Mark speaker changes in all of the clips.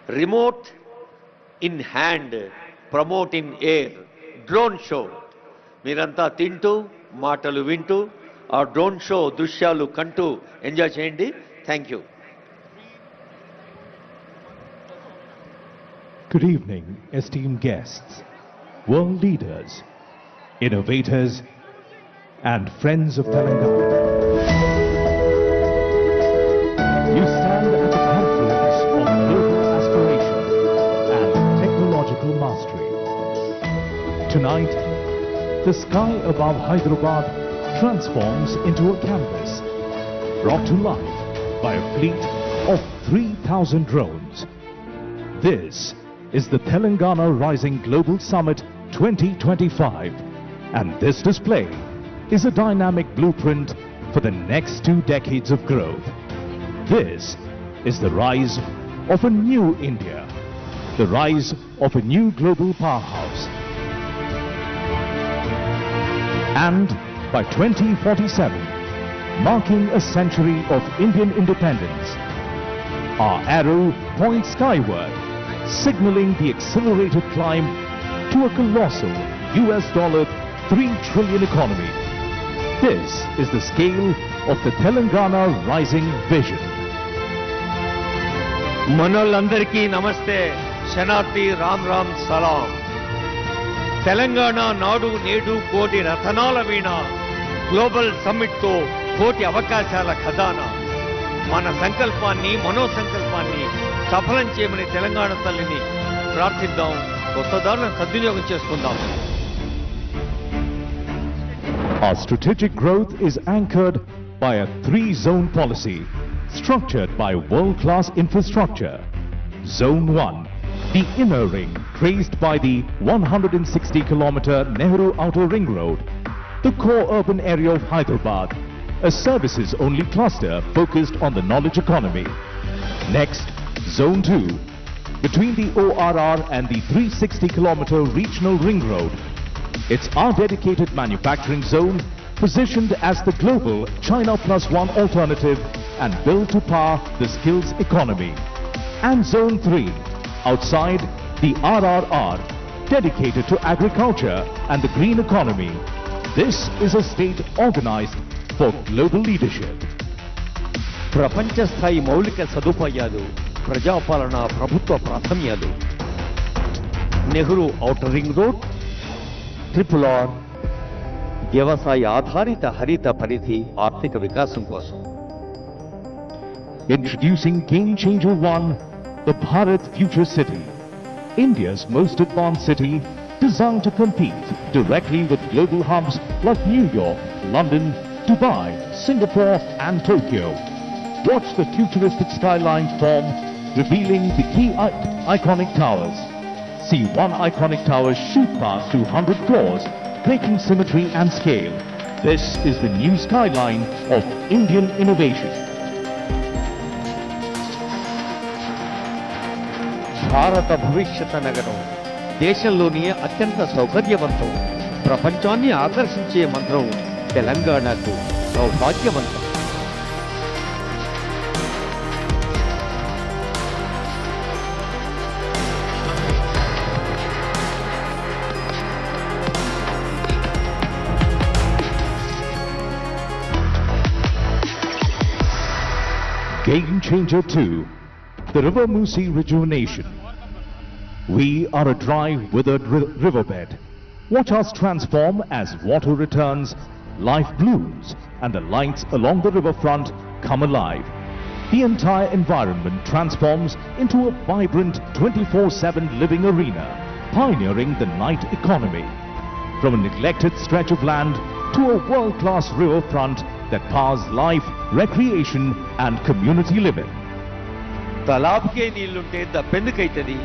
Speaker 1: remote in hand, promote in air, drone show. మీరంతా తింటూ మాటలు వింటూ ఆ డ్రోన్ షో దృశ్యాలు కంటూ ఎంజాయ్ చేయండి. Thank you.
Speaker 2: Good evening, esteemed guests, world leaders, innovators, and friends of Telangana. You stand at the confluence of global aspiration and technological mastery. Tonight, the sky above Hyderabad transforms into a canvas, brought to life by a fleet of 3,000 drones. This is the Telangana Rising Global Summit 2025, and this display is a dynamic blueprint for the next 2 decades of growth. This is the rise of a new India, the rise of a new global powerhouse. And by 2047, marking a century of Indian independence, our arrow points skyward, signaling the accelerated climb to a colossal $3 trillion economy. This is the scale of the Telangana Rising Vision.
Speaker 1: మనోళ్ళందరికీ నమస్తే, శనార్థి రామ్ రామ్ సలాం. తెలంగాణ నాడు నేడు కోటి రతనాల వీణ, global సమ్మిట్తో కోటి అవకాశాల ఖజానా. మన సంకల్పాన్ని మనోసంకల్పాన్ని సఫలం చేయమని తెలంగాణ తల్లిని ప్రార్థిద్దాం. కొత్త దారులను సద్వినియోగం చేసుకుందాం.
Speaker 2: Our strategic growth is anchored by a 3-zone policy structured by world-class infrastructure. Zone 1, the inner ring traced by the 160-kilometer Nehru Outer Ring Road, the core urban area of Hyderabad, a services-only cluster focused on the knowledge economy. Next, Zone 2, between the ORR and the 360-kilometer regional ring road. It's our dedicated manufacturing zone positioned as the global China Plus One alternative and built to power the skills economy. And Zone 3, outside the RRR, dedicated to agriculture and the green economy. This is a state organized for global leadership.
Speaker 1: ప్రపంచ స్థాయి మౌలిక సదుపాయాలు, ప్రజాపాలన, ప్రభుత్వ ప్రాధాన్యాలు. Nehru outer ring road, RRR, వ్యవసాయ ఆధారిత హరిత పరిధి ఆర్థిక వికాసం కోసం.
Speaker 2: Introducing Game Changer 1, the Bharat Future City, India's most advanced city designed to compete directly with global hubs like New York, London, Dubai, Singapore and Tokyo. Watch the futuristic skyline form, revealing the key iconic towers. See one iconic tower shoot past 200 floors, breaking symmetry and scale. This is the new skyline of Indian innovation.
Speaker 1: భారత భవిష్యత్ నగరం దేశంలోని అత్యంత సౌకర్యవంతం, ప్రపంచాన్ని ఆకర్షించే మంత్రం తెలంగాణకు సౌభాగ్యవంతం.
Speaker 2: Game Changer 2, the River Musi rejuvenation. We are a dry, withered riverbed. Watch us transform as water returns, life blooms, and the lights along the riverfront come alive. The entire environment transforms into a vibrant 24/7 living arena, pioneering the night economy. From a neglected stretch of land to a world-class riverfront that powers life, recreation, and community living.
Speaker 1: తలాబ్కే నీళ్లుంటే దప్పెందుకైతది,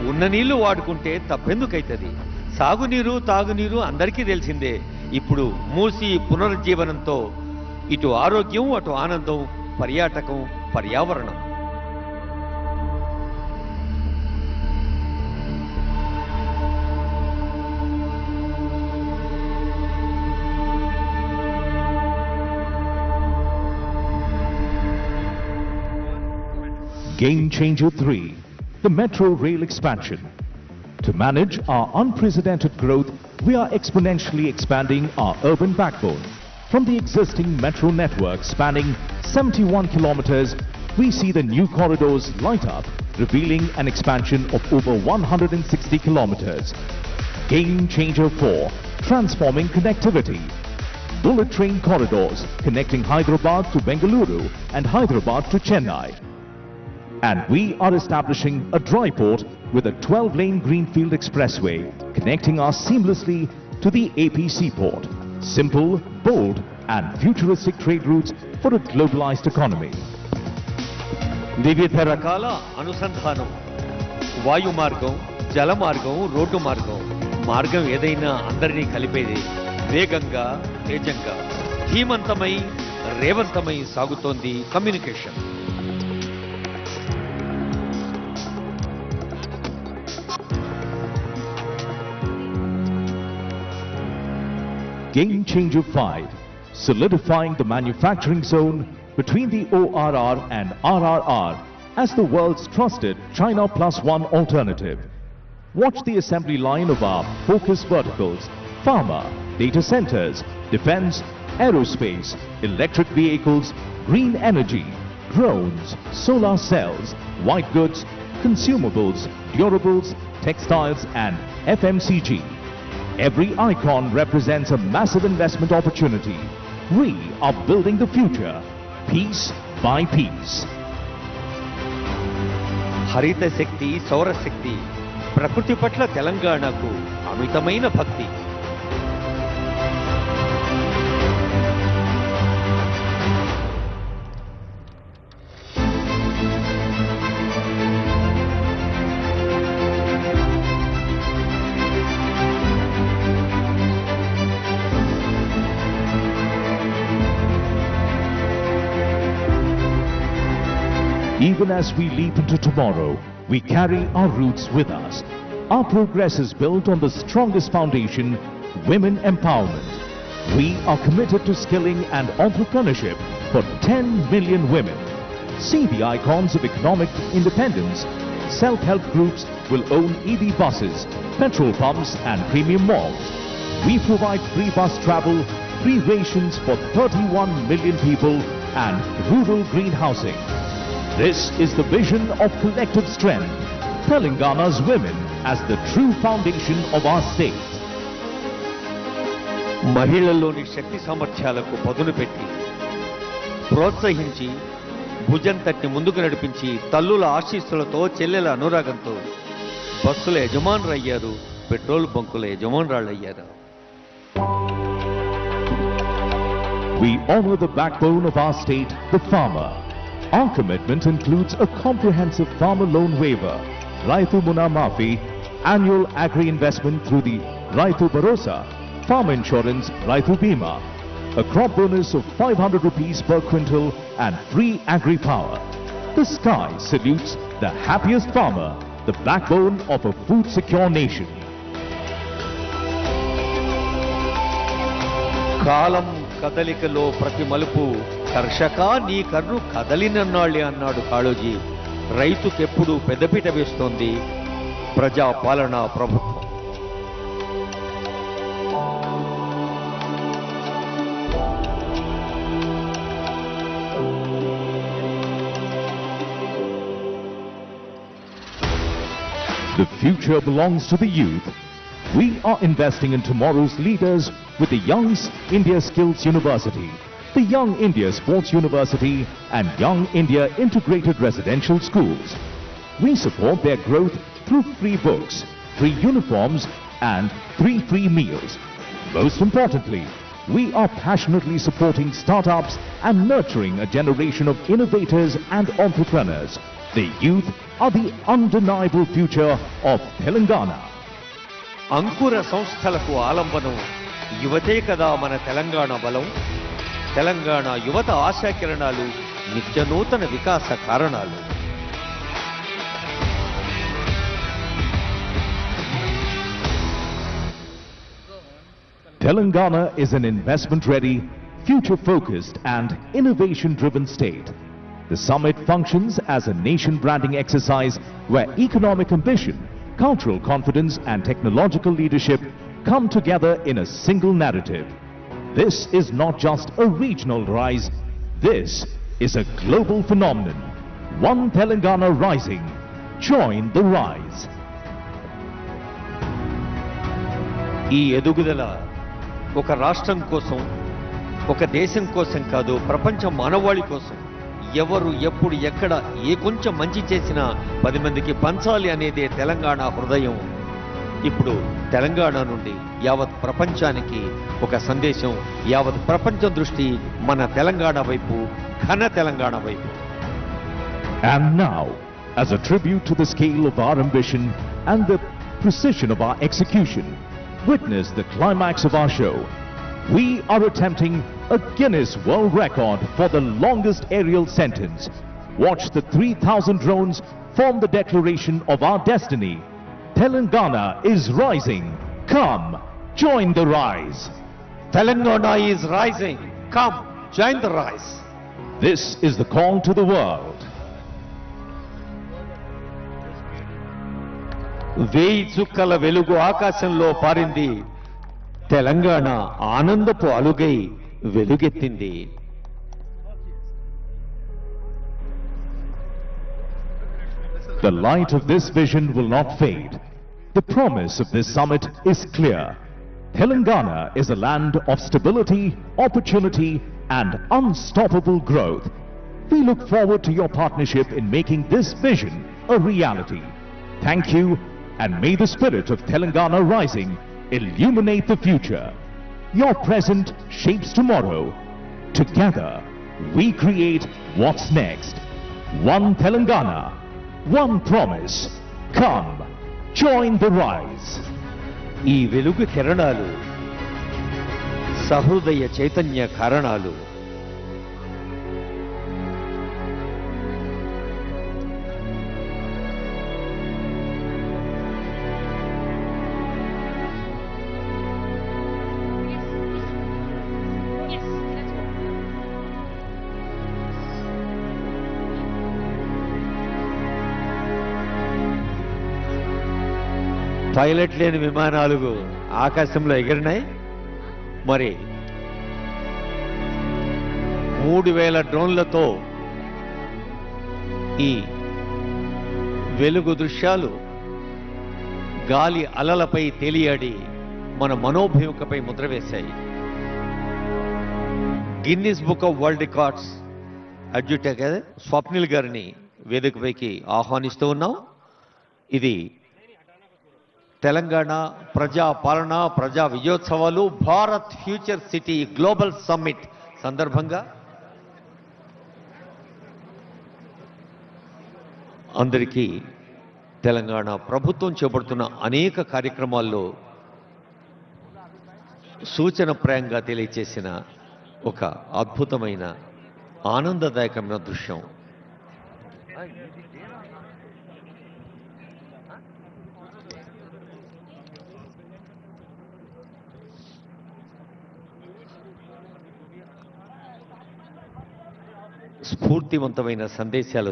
Speaker 1: ఉన్న నీళ్లు వాడుకుంటే తప్పెందుకైతది. సాగునీరు తాగునీరు అందరికీ తెలిసిందే. ఇప్పుడు మూసి పునరుజ్జీవనంతో ఇటు ఆరోగ్యం, అటు ఆనందం, పర్యాటకం, పర్యావరణం.
Speaker 2: Game Changer 3, the metro rail expansion. To manage our unprecedented growth, we are exponentially expanding our urban backbone. From the existing metro network spanning 71 kilometers, we see the new corridors light up, revealing an expansion of over 160 kilometers. Game Changer 4, transforming connectivity. Bullet train corridors connecting Hyderabad to Bengaluru and Hyderabad to Chennai. And we are establishing a dry port with a 12-lane Greenfield Expressway connecting us seamlessly to the AP seaport. Simple, bold and futuristic trade routes for a globalized economy.
Speaker 1: వివిధ రకాల అనుసంధానం, వాయు మార్గం, జల మార్గం, road మార్గం. మార్గం ఏదైనా అందరినీ కలిపేది. వేగంగా, తేజంగా, ధీమంతమై, రేవంతమై సాగుతోంది communication.
Speaker 2: Game Changer 5, solidifying the manufacturing zone between the ORR and RRR as the world's trusted China Plus One alternative. Watch the assembly line of our focus verticals: pharma, data centers, defense, aerospace, electric vehicles, green energy, drones, solar cells, white goods, consumables, durables, textiles and FMCG. Every icon represents a massive investment opportunity. We are building the future, piece by piece.
Speaker 1: హరిత శక్తి, సౌర శక్తి, ప్రకృతి పట్ల తెలంగాణకు అమితమైన భక్తి.
Speaker 2: Even as we leap into tomorrow, we carry our roots with us. Our progress is built on the strongest foundation, women empowerment. We are committed to skilling and entrepreneurship for 10 million women. See the icons of economic independence. Self-help groups will own EV buses, petrol pumps and premium malls. We provide free bus travel, free rations for 31 million people and rural green housing. This is the vision of collective strength, Telangana's women as the true foundation of our state.
Speaker 1: మహిళల్లోని శక్తి సామర్థ్యాలకు పదును పెట్టి, ప్రోత్సహించి, భుజం తట్టి ముందుకు నడిపించి, తల్లుల ఆశీస్సులతో, చెల్లెల అనురాగంతో బస్సుల యజమానులయ్యారు, petrol బంకుల యజమానురాళ్ళయ్యారు.
Speaker 2: We honor the backbone of our state, the farmer. Our commitment includes a comprehensive farmer loan waiver, Raitu Muna Mafi, annual agri-investment through the Raitu Bharosa, farm insurance Raitu Bima, a crop bonus of 500 rupees per quintal and free agri-power. The sky salutes the happiest farmer, the backbone of a food-secure nation.
Speaker 1: కాలం కదలికలో ప్రతి మలుపు, కర్షక నీ కర్రు కదలినన్నాళ్ళే అన్నాడు కాళోజీ. రైతుకెప్పుడు పెద్దపీట వేస్తోంది ప్రజాపాలనా ప్రభుత్వం.
Speaker 2: The future belongs to the youth. We are investing in tomorrow's leaders with the Young India Skills University, the Young India Sports University and Young India Integrated Residential Schools. We support their growth through free books, free uniforms and 3 free meals. Most importantly, we are passionately supporting startups and nurturing a generation of innovators and entrepreneurs. The youth are the undeniable future of Telangana.
Speaker 1: అంకుర సంస్థలకు ఆలంబనం యువతే కదా మన తెలంగాణ బలం. తెలంగాణ యువత ఆశాకిరణాలు, నిత్యనూతన వికాస కారణాలు.
Speaker 2: Telangana is an investment-ready, future-focused and innovation-driven state. The summit functions as a nation branding exercise where economic ambition, cultural confidence and technological leadership come together in a single narrative. This is not just a regional rise, this is a global phenomenon. One Telangana rising. Join the rise.
Speaker 1: ఈ ఎదుగుదల ఒక రాష్ట్రం కోసం, ఒక దేశం కోసం కాదు, ప్రపంచ మానవాళి కోసం. ఎవరు ఎప్పుడు ఎక్కడ ఏ కొంచెం మంచి చేసినా 10 మందికి పంచాలి అనేదే తెలంగాణ హృదయం. ఇప్పుడు తెలంగాణ నుండి యావత్ ప్రపంచానికి ఒక సందేశం, యావత్ ప్రపంచం దృష్టి మన తెలంగాణ వైపు, ఘన తెలంగాణ వైపు.
Speaker 2: And now, as a tribute to the scale of our ambition and the precision of our execution, witness the climax of our show. We are attempting a Guinness World Record for the longest aerial sentence. Watch the 3,000 drones form the declaration of our destiny. Telangana is rising. Come, join the rise.
Speaker 1: Telangana is rising. Come, join the rise.
Speaker 2: This is the call to the world.
Speaker 1: వేయి చుక్కల వెలుగు ఆకాశంలో పారింది, Telangana ఆనందపు అలుగై వెలుగెత్తింది.
Speaker 2: The light of this vision will not fade. The promise of this summit is clear. Telangana is a land of stability, opportunity and unstoppable growth. We look forward to your partnership in making this vision a reality. Thank you, and may the spirit of Telangana rising illuminate the future. Your present shapes tomorrow. Together, we create what's next. One Telangana, one promise. Come, join the rise.
Speaker 1: ఈ వెలుగు కిరణాలు సహృదయ చైతన్య కారణాలు. Pilot లేని విమానాలు ఆకాశంలో ఎగిరినాయి. మరి 3000 డ్రోన్లతో ఈ వెలుగు దృశ్యాలు గాలి అలలపై తేలియాడి మన మనోభూమికపై ముద్ర వేశాయి. Guinness book of world records adjudicator Swapnil గారిని వేదికపైకి ఆహ్వానిస్తూ ఉన్నాం. ఇది తెలంగాణ ప్రజా పాలన, ప్రజా విజయోత్సవాలు, Bharat future city global summit సందర్భంగా అందరికీ తెలంగాణ ప్రభుత్వం చేపడుతున్న అనేక కార్యక్రమాల్లో సూచనప్రాయంగా తెలియచేసిన ఒక అద్భుతమైన ఆనందదాయకమైన దృశ్యం. స్ఫూర్తివంతమైన సందేశాలు